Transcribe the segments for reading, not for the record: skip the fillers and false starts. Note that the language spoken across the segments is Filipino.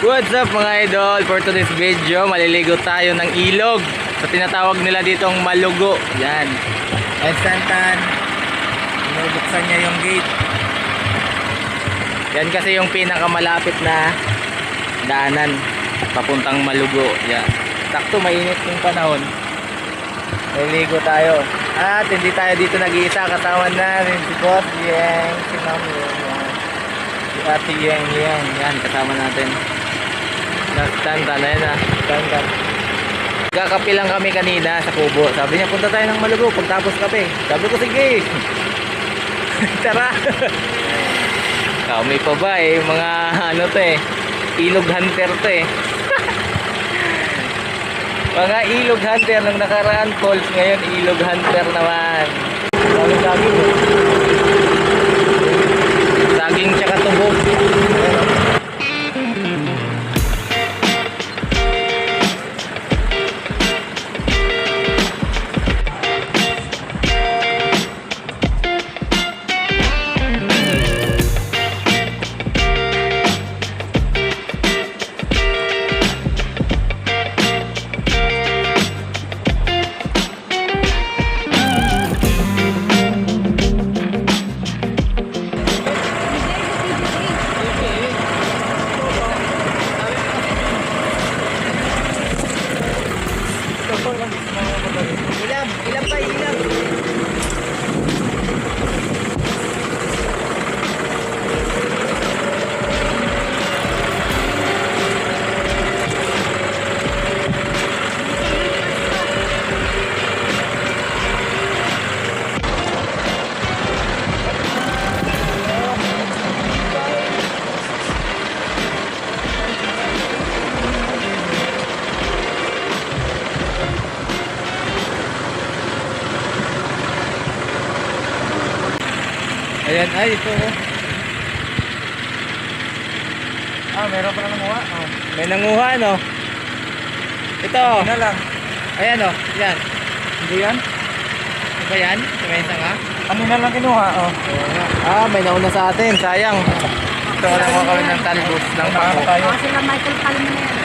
What's up mga idol? For today's video, maliligo tayo ng ilog. So tinatawag nila ditong Malugo. Yan. At Santan, binubuksan niya yung gate. Yan kasi yung pinakamalapit na daanan papuntang Malugo. Yan. Sakto mainit yung panahon. Maliligo tayo. At hindi tayo dito nag-iisa. Kasama namin si Boss Yang, si Mami Yang, si Ate Yang. Yan, kasama natin. Nagtantan na yan ah. Tantan. Kakape lang kami kanina sa kubo. Sabi niya punta tayo ng Malugo pagtapos kape. Sabi ko sige. Tara. Kami pa ba eh. Mga ano to eh. Ilog hunter to eh. Mga ilog hunter nung nakaraan calls. Ngayon ilog hunter naman. Dami saging. Saging tsaka tubo. Ilan pa ilan? Ayan, ay ito oh. Ah, meron pa na nanguha. Oh. May nanguha no. Ito. Ano lang. Ayan oh, yan. Hindi yan? Ano ba yan? May sanga? Kanina lang kinuha oh. Ah, may nauna sa atin, sayang. Ito lang mo kami ng talbos ng pako. Kasi na Michael Palma na yan.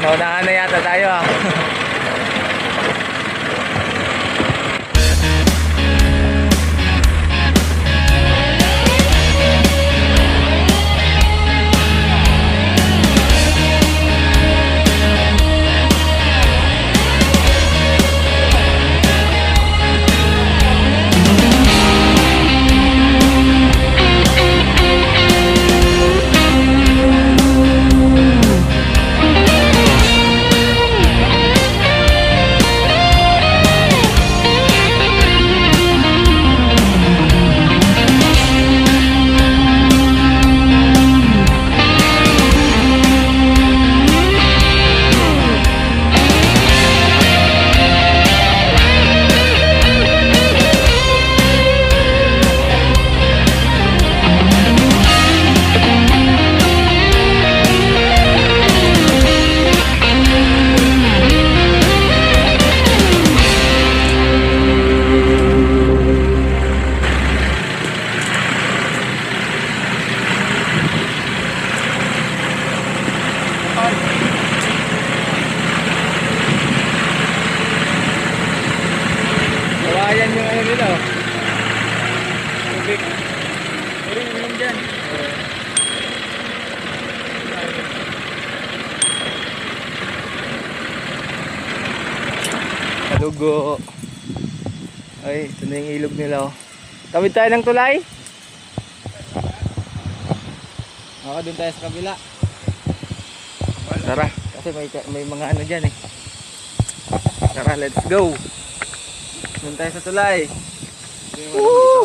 Naunahan na yata tayo ah. Ayan yung ano nila oh. Tubig. Uring dyan. Malugo. Ay, ito na yung ilog nila oh. Tawid tayo ng tulay. Oo, dun tayo sa kabila. Tara, kasi may mga ano dyan eh. Tara, let's go. Doon tayo sa tulay. Woo!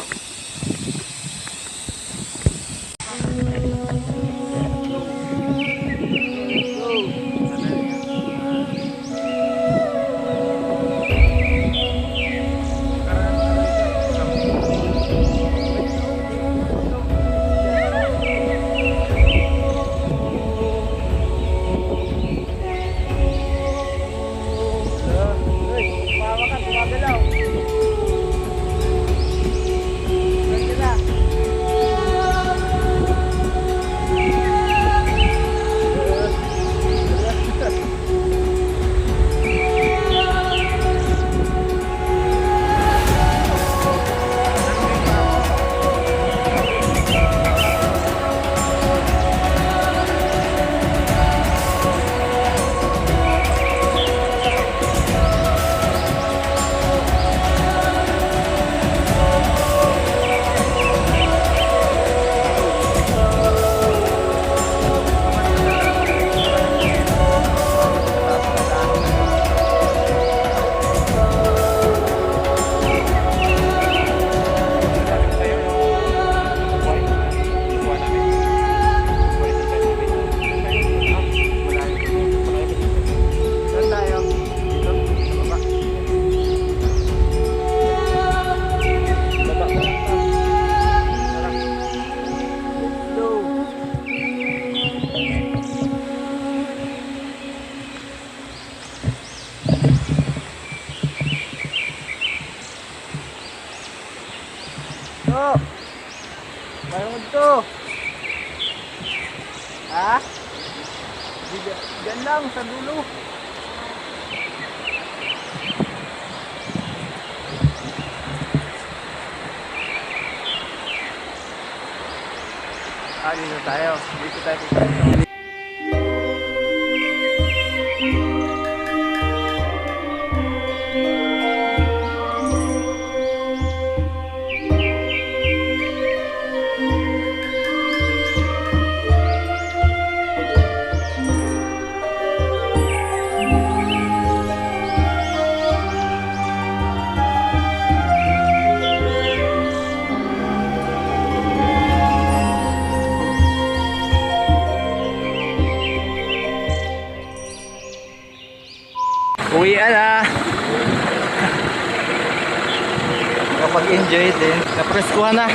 dito? Ha? Diyan lang, sa dulo. Dito tayo. Dito tayo pupunta. Uwian na. Kapag enjoy din. Napreskuhan na.